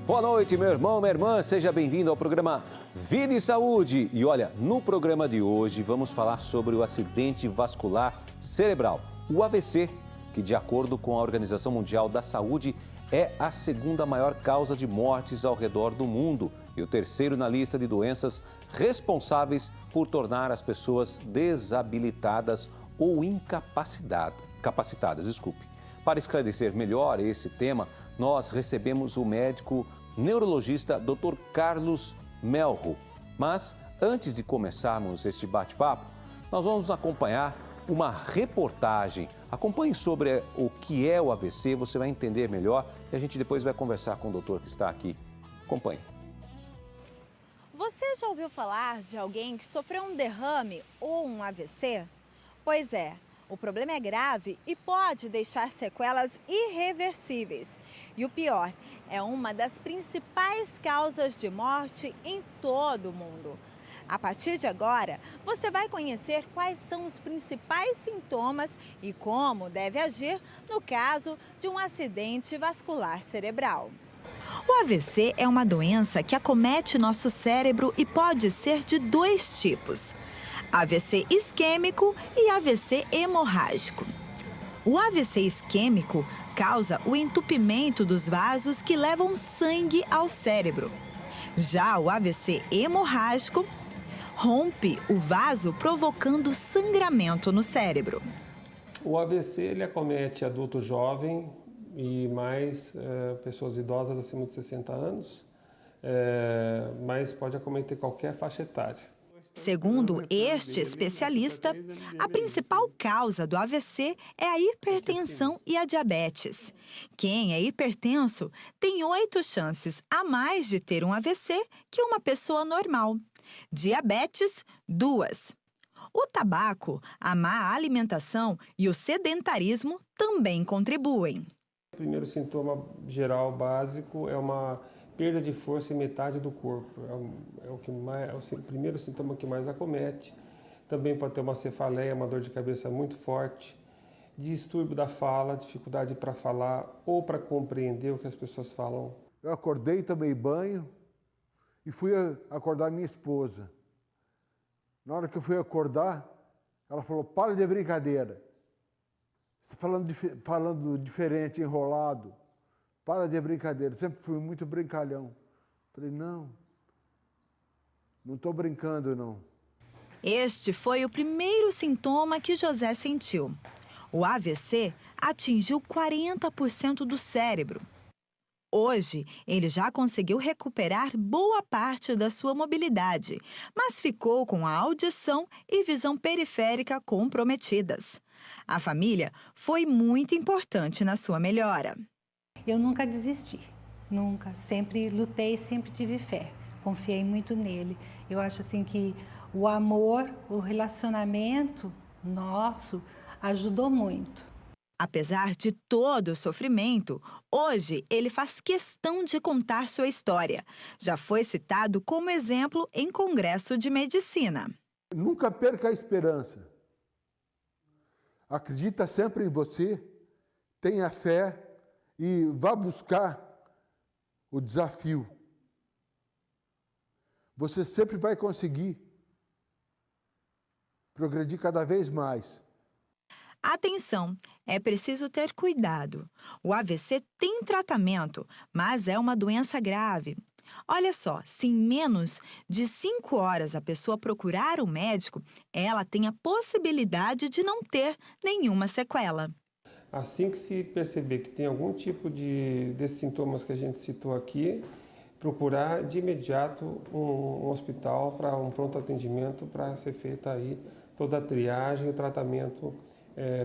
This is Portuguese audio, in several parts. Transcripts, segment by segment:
Boa noite, meu irmão, minha irmã. Seja bem-vindo ao programa Vida e Saúde. E olha, no programa de hoje vamos falar sobre o acidente vascular cerebral, o AVC, que de acordo com a Organização Mundial da Saúde é a segunda maior causa de mortes ao redor do mundo e o terceiro na lista de doenças responsáveis por tornar as pessoas desabilitadas ou incapacitadas. Para esclarecer melhor esse tema, nós recebemos o médico neurologista Dr. Carlos Melro. Mas antes de começarmos este bate-papo, nós vamos acompanhar uma reportagem. Acompanhe sobre o que é o AVC, você vai entender melhor e a gente depois vai conversar com o doutor que está aqui. Acompanhe. Você já ouviu falar de alguém que sofreu um derrame ou um AVC? Pois é. O problema é grave e pode deixar sequelas irreversíveis. E o pior, é uma das principais causas de morte em todo o mundo. A partir de agora, você vai conhecer quais são os principais sintomas e como deve agir no caso de um acidente vascular cerebral. O AVC é uma doença que acomete nosso cérebro e pode ser de dois tipos: AVC isquêmico e AVC hemorrágico. O AVC isquêmico causa o entupimento dos vasos que levam sangue ao cérebro. Já o AVC hemorrágico rompe o vaso, provocando sangramento no cérebro. O AVC ele acomete adulto jovem e mais pessoas idosas acima de 60 anos, mas pode acometer qualquer faixa etária. Segundo este especialista, a principal causa do AVC é a hipertensão e a diabetes. Quem é hipertenso tem 8 chances a mais de ter um AVC que uma pessoa normal. Diabetes, 2. O tabaco, a má alimentação e o sedentarismo também contribuem. O primeiro sintoma geral básico é uma perda de força em metade do corpo. É o primeiro sintoma que mais acomete. Também pode ter uma cefaleia, uma dor de cabeça muito forte, distúrbio da fala, dificuldade para falar ou para compreender o que as pessoas falam. Eu acordei, tomei banho e fui acordar minha esposa. Na hora que eu fui acordar, ela falou: para de brincadeira. Você está falando diferente, enrolado. Para de brincadeira. Sempre fui muito brincalhão. Falei: não estou brincando, não. Este foi o primeiro sintoma que José sentiu. O AVC atingiu 40% do cérebro. Hoje, ele já conseguiu recuperar boa parte da sua mobilidade, mas ficou com a audição e visão periférica comprometidas. A família foi muito importante na sua melhora. Eu nunca desisti, nunca. Sempre lutei, sempre tive fé. Confiei muito nele. Eu acho assim que o amor, o relacionamento nosso ajudou muito. Apesar de todo o sofrimento, hoje ele faz questão de contar sua história. Já foi citado como exemplo em congresso de medicina. Nunca perca a esperança. Acredita sempre em você, tenha fé e vá buscar o desafio. Você sempre vai conseguir progredir cada vez mais. Atenção, é preciso ter cuidado. O AVC tem tratamento, mas é uma doença grave. Olha só, se em menos de 5 horas a pessoa procurar um médico, ela tem a possibilidade de não ter nenhuma sequela. Assim que se perceber que tem algum tipo desses sintomas que a gente citou aqui, procurar de imediato um hospital para um pronto atendimento para ser feita aí toda a triagem e o tratamento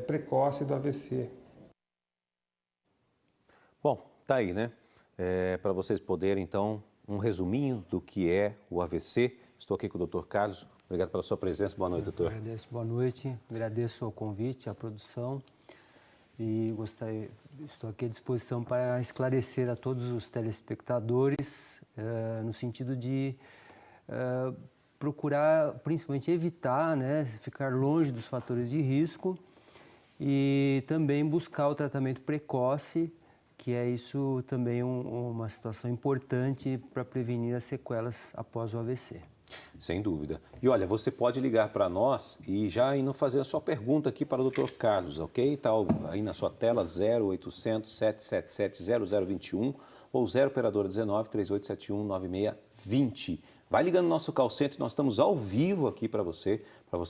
precoce do AVC. Bom, tá aí, né? Para vocês poderem, então, um resuminho do que é o AVC. Estou aqui com o Dr. Carlos. Obrigado pela sua presença. Boa noite, doutor. Agradeço, boa noite. Agradeço o convite, a produção. E estou aqui à disposição para esclarecer a todos os telespectadores no sentido de procurar, principalmente, evitar, né, ficar longe dos fatores de risco e também buscar o tratamento precoce, que é isso também uma situação importante para prevenir as sequelas após o AVC. Sem dúvida. E olha, você pode ligar para nós e já indo fazer a sua pergunta aqui para o Dr. Carlos, ok? Está aí na sua tela 0800 777 0021 ou 0 operadora 19 3871 9620. Vai ligando no nosso call center, nós estamos ao vivo aqui para você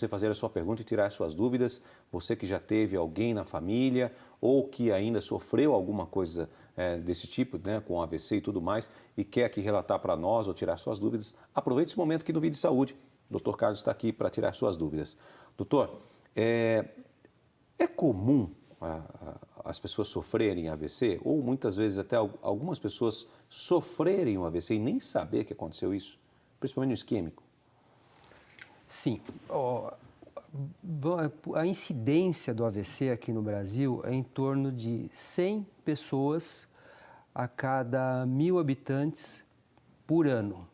fazer a sua pergunta e tirar as suas dúvidas. Você que já teve alguém na família ou que ainda sofreu alguma coisa desse tipo, né, com AVC e tudo mais, e quer aqui relatar para nós ou tirar suas dúvidas, aproveite esse momento aqui no Vídeo de Saúde. O Dr. Carlos está aqui para tirar suas dúvidas. Doutor, é comum as pessoas sofrerem AVC? Ou muitas vezes até algumas pessoas sofrerem um AVC e nem saber que aconteceu isso? Principalmente no isquêmico? Sim. A incidência do AVC aqui no Brasil é em torno de 100 pessoas a cada 1.000 habitantes por ano.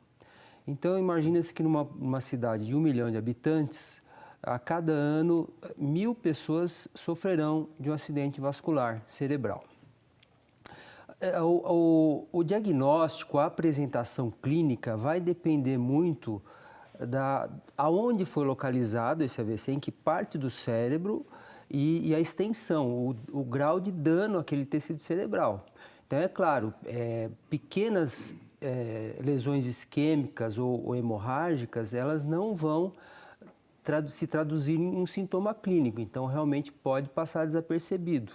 Então, imagina-se que numa cidade de 1 milhão de habitantes, a cada ano, 1.000 pessoas sofrerão de um acidente vascular cerebral. O diagnóstico, a apresentação clínica vai depender muito aonde foi localizado esse AVC, em que parte do cérebro e a extensão, o grau de dano àquele tecido cerebral. Então, é claro, pequenas lesões isquêmicas ou hemorrágicas, elas não vão se traduzir em um sintoma clínico, então realmente pode passar desapercebido.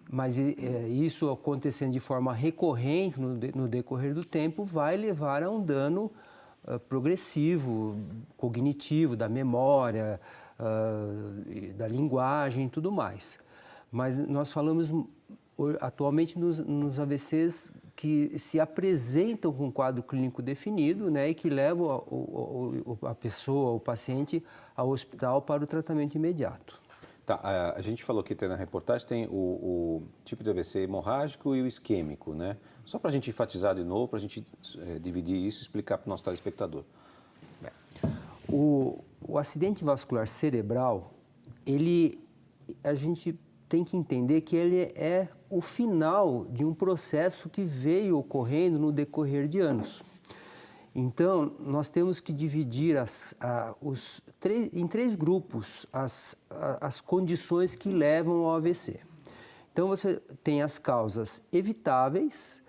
Mas isso acontecendo de forma recorrente no decorrer do tempo vai levar a um dano progressivo, cognitivo, da memória, da linguagem e tudo mais. Mas nós falamos atualmente nos AVCs que se apresentam com um quadro clínico definido, né, e que levam a pessoa, o paciente, ao hospital para o tratamento imediato. Tá, a gente falou que na reportagem tem o tipo de AVC hemorrágico e o isquêmico, né? Só para a gente enfatizar de novo, para a gente dividir isso e explicar para o nosso telespectador. O acidente vascular cerebral, a gente tem que entender que ele é o final de um processo que veio ocorrendo no decorrer de anos. Então, nós temos que dividir em 3 grupos as condições que levam ao AVC. Então, você tem as causas evitáveis,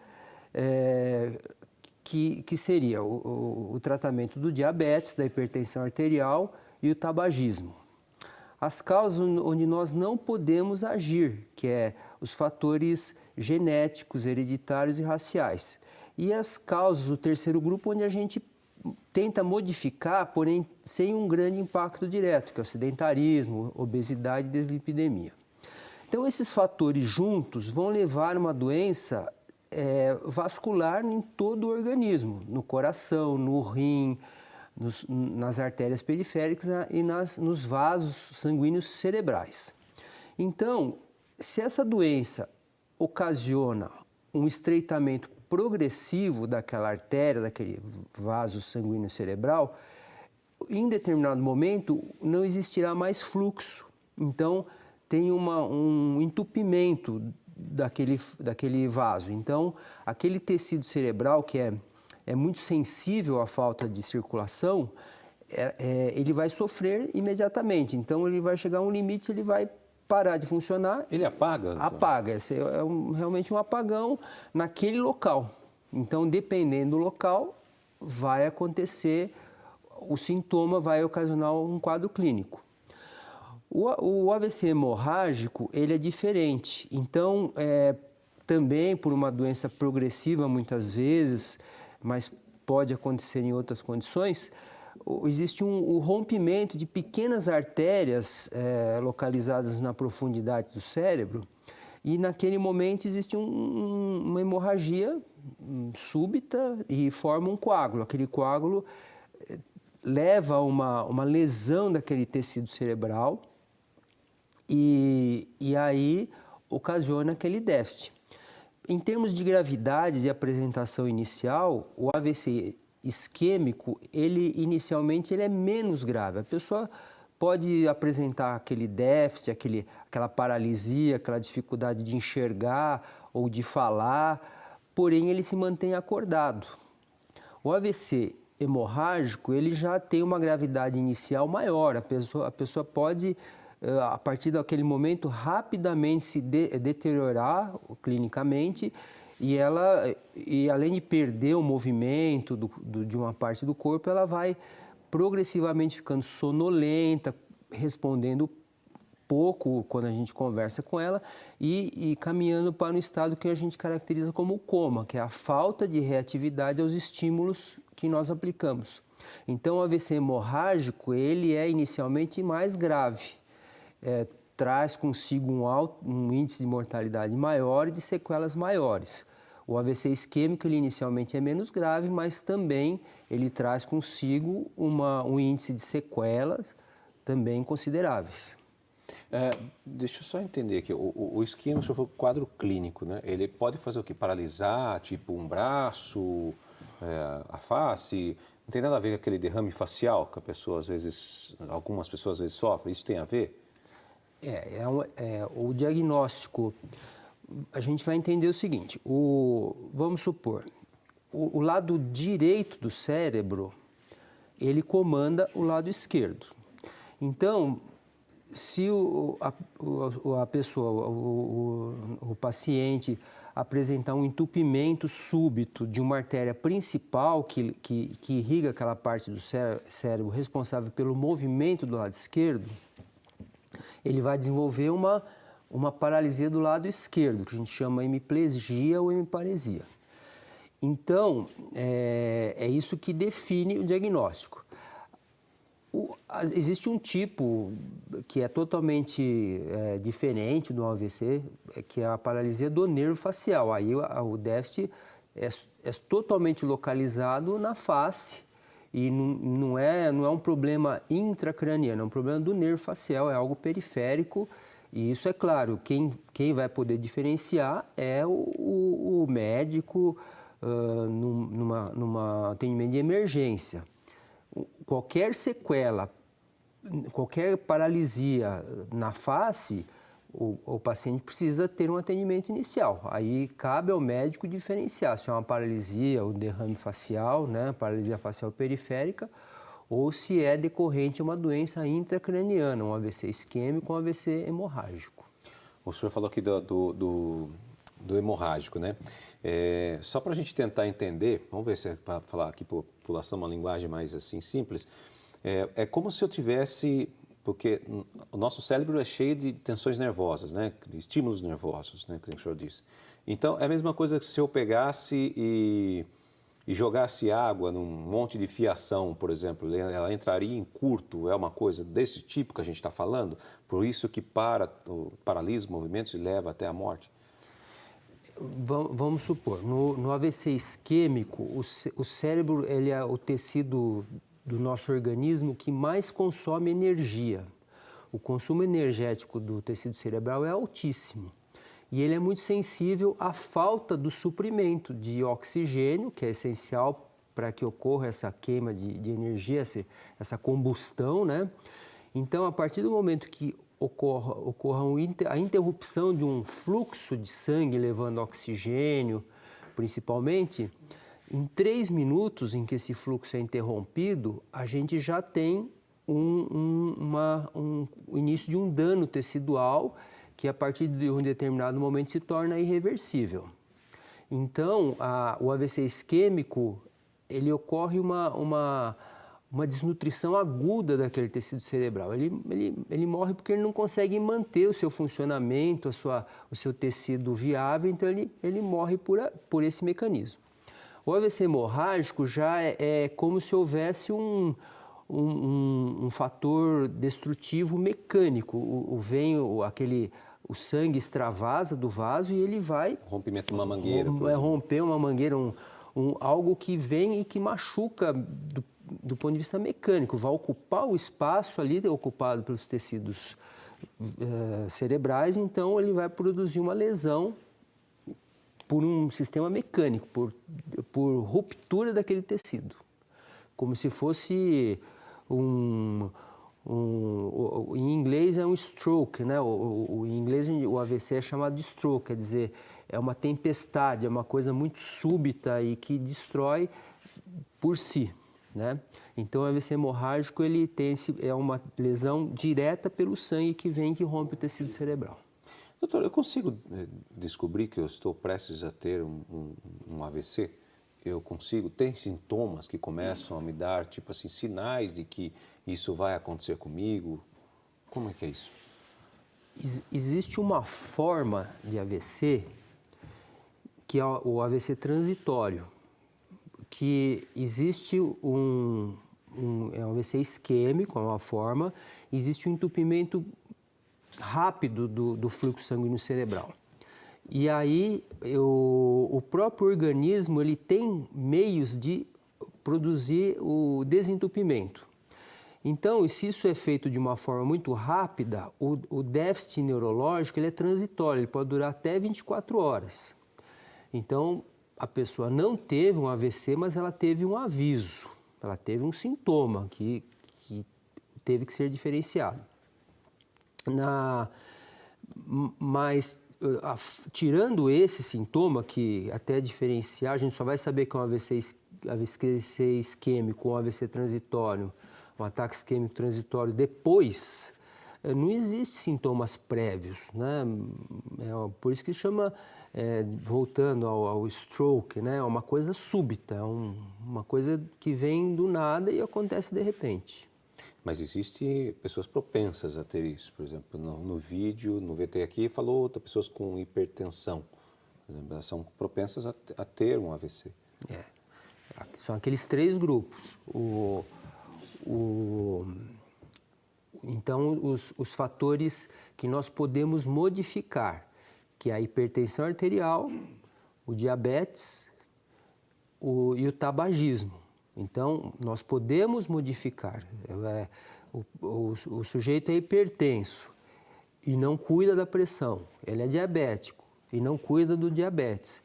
que seria o tratamento do diabetes, da hipertensão arterial e o tabagismo. As causas onde nós não podemos agir, que é os fatores genéticos, hereditários e raciais. E as causas do terceiro grupo, onde a gente tenta modificar, porém sem um grande impacto direto, que é o sedentarismo, obesidade e deslipidemia. Então, esses fatores juntos vão levar a uma doença vascular em todo o organismo, no coração, no rim, nas artérias periféricas e nos vasos sanguíneos cerebrais. Então, se essa doença ocasiona um estreitamento progressivo daquela artéria, daquele vaso sanguíneo cerebral, em determinado momento não existirá mais fluxo. Então, tem um entupimento daquele vaso. Então, aquele tecido cerebral que é muito sensível à falta de circulação, ele vai sofrer imediatamente. Então, ele vai chegar a um limite, ele vai parar de funcionar. Ele apaga? Então? Apaga. Esse realmente um apagão naquele local. Então, dependendo do local, vai acontecer, o sintoma vai ocasionar um quadro clínico. O AVC hemorrágico, ele é diferente. Então, também por uma doença progressiva, muitas vezes, mas pode acontecer em outras condições, existe um rompimento de pequenas artérias localizadas na profundidade do cérebro e naquele momento existe uma hemorragia súbita e forma um coágulo. Aquele coágulo leva a uma lesão daquele tecido cerebral e aí ocasiona aquele déficit. Em termos de gravidade de apresentação inicial, o AVC isquêmico, inicialmente ele é menos grave. A pessoa pode apresentar aquele déficit, aquela paralisia, aquela dificuldade de enxergar ou de falar, porém ele se mantém acordado. O AVC hemorrágico, ele já tem uma gravidade inicial maior, a pessoa pode, a partir daquele momento, rapidamente se deteriorar clinicamente e além de perder o movimento de uma parte do corpo, ela vai progressivamente ficando sonolenta, respondendo pouco quando a gente conversa com ela e caminhando para um estado que a gente caracteriza como coma, que é a falta de reatividade aos estímulos que nós aplicamos. Então, o AVC hemorrágico, ele é inicialmente mais grave, traz consigo um índice de mortalidade maior e de sequelas maiores. O AVC isquêmico, ele inicialmente é menos grave, mas também ele traz consigo um índice de sequelas também consideráveis. Deixa eu só entender aqui, o isquêmico, se for o quadro clínico, né? Ele pode fazer o quê? Paralisar, tipo um braço, a face? Não tem nada a ver com aquele derrame facial que algumas pessoas às vezes sofrem? Isso tem a ver? O diagnóstico, a gente vai entender o seguinte, vamos supor, o lado direito do cérebro, ele comanda o lado esquerdo. Então, se a pessoa, o paciente apresentar um entupimento súbito de uma artéria principal que irriga aquela parte do cérebro responsável pelo movimento do lado esquerdo, ele vai desenvolver uma paralisia do lado esquerdo, que a gente chama hemiplegia ou hemiparesia. Então, é isso que define o diagnóstico. Existe um tipo que é totalmente diferente do AVC, que é a paralisia do nervo facial. Aí o déficit é totalmente localizado na face e não é um problema intracraniano, é um problema do nervo facial, é algo periférico. E isso é claro, quem vai poder diferenciar é o médico numa atendimento de emergência. Qualquer sequela, qualquer paralisia na face, o paciente precisa ter um atendimento inicial. Aí cabe ao médico diferenciar se é uma paralisia, um derrame facial, né, paralisia facial periférica, ou se é decorrente de uma doença intracraniana, um AVC isquêmico ou um AVC hemorrágico. O senhor falou aqui do hemorrágico, né? Só para a gente tentar entender, vamos ver se é para falar aqui para a população uma linguagem mais assim simples, é como se eu tivesse, porque o nosso cérebro é cheio de tensões nervosas, né? De estímulos nervosos, né? Que o senhor disse. Então, é a mesma coisa que se eu pegasse e jogasse água num monte de fiação, por exemplo, ela entraria em curto, é uma coisa desse tipo que a gente está falando? Por isso que paralisa os movimentos e leva até a morte? Vamos supor, no AVC isquêmico, o cérebro ele é o tecido do nosso organismo que mais consome energia. O consumo energético do tecido cerebral é altíssimo. E ele é muito sensível à falta do suprimento de oxigênio, que é essencial para que ocorra essa queima de energia, essa combustão, né? Então, a partir do momento que ocorra a interrupção de um fluxo de sangue levando oxigênio, principalmente, em 3 minutos em que esse fluxo é interrompido, a gente já tem o início de um dano tecidual que a partir de um determinado momento se torna irreversível. Então, o AVC isquêmico, ele ocorre uma desnutrição aguda daquele tecido cerebral. Ele morre porque ele não consegue manter o seu funcionamento, o seu tecido viável, então ele morre por esse mecanismo. O AVC hemorrágico já é como se houvesse um fator destrutivo mecânico. O sangue extravasa do vaso e ele vai... Rompimento de uma mangueira. Romper uma mangueira, algo que vem e que machuca do ponto de vista mecânico. Vai ocupar o espaço ali ocupado pelos tecidos cerebrais, então ele vai produzir uma lesão por um sistema mecânico, por ruptura daquele tecido. Como se fosse em inglês é um stroke, né? Em inglês o AVC é chamado de stroke, quer dizer, é uma tempestade, é uma coisa muito súbita e que destrói por si, né? Então, o AVC hemorrágico, ele tem é uma lesão direta pelo sangue que vem e que rompe o tecido cerebral. Doutor, eu consigo descobrir que eu estou prestes a ter um AVC? Eu consigo? Tem sintomas que começam a me dar, tipo assim, sinais de que isso vai acontecer comigo? Como é que é isso? Existe uma forma de AVC, que é o AVC transitório, que existe é um AVC isquêmico, é uma forma, existe um entupimento rápido do fluxo sanguíneo cerebral. E aí o próprio organismo ele tem meios de produzir o desentupimento. Então, se isso é feito de uma forma muito rápida, o déficit neurológico ele é transitório, ele pode durar até 24 horas. Então, a pessoa não teve um AVC, mas ela teve um aviso, ela teve um sintoma que teve que ser diferenciado. Mas, tirando esse sintoma, que até diferenciar, a gente só vai saber que é um AVC isquêmico ou um AVC transitório, um ataque isquêmico transitório depois, não existe sintomas prévios, né? Por isso que chama, voltando ao stroke, né? É uma coisa súbita, uma coisa que vem do nada e acontece de repente. Mas existem pessoas propensas a ter isso. Por exemplo, no vídeo, no VT aqui, falou pessoas com hipertensão. Por exemplo, elas são propensas a ter um AVC. São aqueles 3 grupos. Então, os fatores que nós podemos modificar, que é a hipertensão arterial, o diabetes e o tabagismo. Então, nós podemos modificar. O sujeito é hipertenso e não cuida da pressão. Ele é diabético e não cuida do diabetes.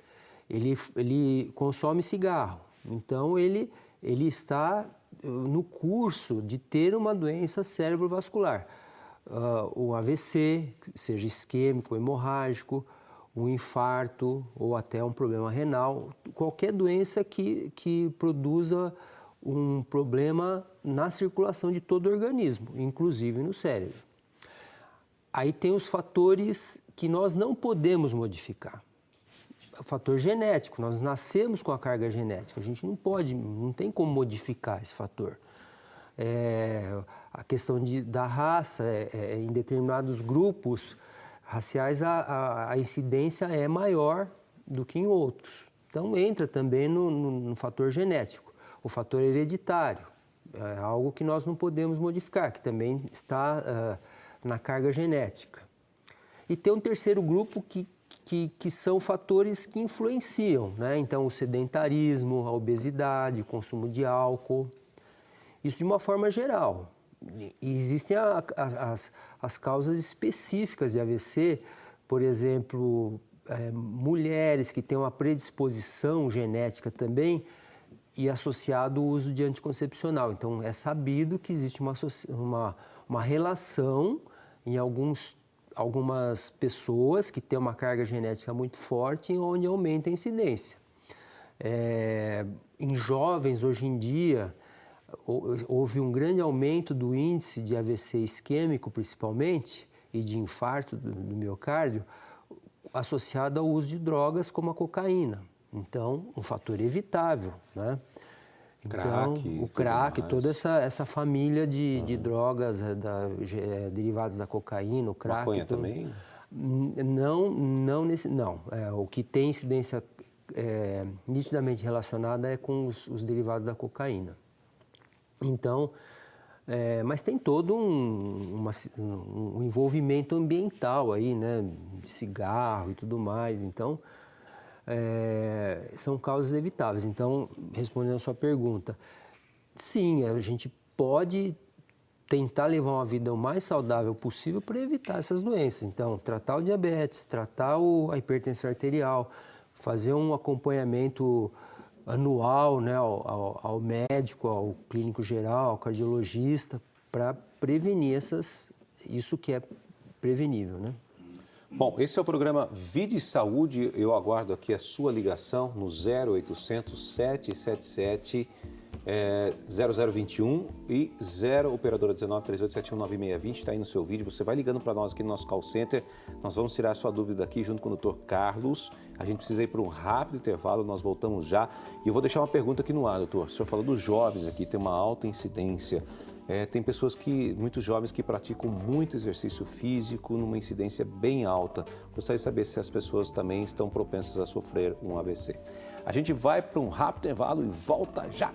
Ele consome cigarro. Então, ele está no curso de ter uma doença cerebrovascular. O AVC, seja isquêmico, hemorrágico, um infarto ou até um problema renal, qualquer doença que produza um problema na circulação de todo o organismo, inclusive no cérebro. Aí tem os fatores que nós não podemos modificar. O fator genético, nós nascemos com a carga genética, a gente não tem como modificar esse fator. A questão da raça, em determinados grupos raciais a incidência é maior do que em outros. Então entra também no fator genético. O fator hereditário é algo que nós não podemos modificar, que também está na carga genética. E tem um terceiro grupo que são fatores que influenciam, né? Então o sedentarismo, a obesidade, o consumo de álcool, isso de uma forma geral. E existem as causas específicas de AVC, por exemplo, mulheres que têm uma predisposição genética também e associado ao uso de anticoncepcional. Então, é sabido que existe uma relação em algumas pessoas que têm uma carga genética muito forte, onde aumenta a incidência. Em jovens, hoje em dia, houve um grande aumento do índice de AVC isquêmico, principalmente, e de infarto do miocárdio, associado ao uso de drogas como a cocaína. Então, um fator evitável, né? Então, o crack, toda essa família de drogas derivadas da cocaína, o crack... Maconha também? Não. O que tem incidência nitidamente relacionada é com os derivados da cocaína. Então, mas tem todo um envolvimento ambiental aí, né? De cigarro e tudo mais. Então, são causas evitáveis. Então, respondendo a sua pergunta, sim, a gente pode tentar levar uma vida o mais saudável possível para evitar essas doenças. Então, tratar o diabetes, tratar a hipertensão arterial, fazer um acompanhamento anual, né, ao médico, ao clínico geral, ao cardiologista, para prevenir isso que é prevenível, né? Bom, esse é o programa Vida e Saúde. Eu aguardo aqui a sua ligação no 0800 777 0021 e 0 operadora 19 3871 9620, está aí no seu vídeo. Você vai ligando para nós aqui no nosso call center. Nós vamos tirar a sua dúvida aqui junto com o Dr. Carlos. A gente precisa ir para um rápido intervalo, nós voltamos já. E eu vou deixar uma pergunta aqui no ar, doutor. O senhor falou dos jovens aqui, tem uma alta incidência. Tem pessoas muitos jovens que praticam muito exercício físico numa incidência bem alta. Gostaria de saber se as pessoas também estão propensas a sofrer um AVC. A gente vai para um rápido intervalo e volta já!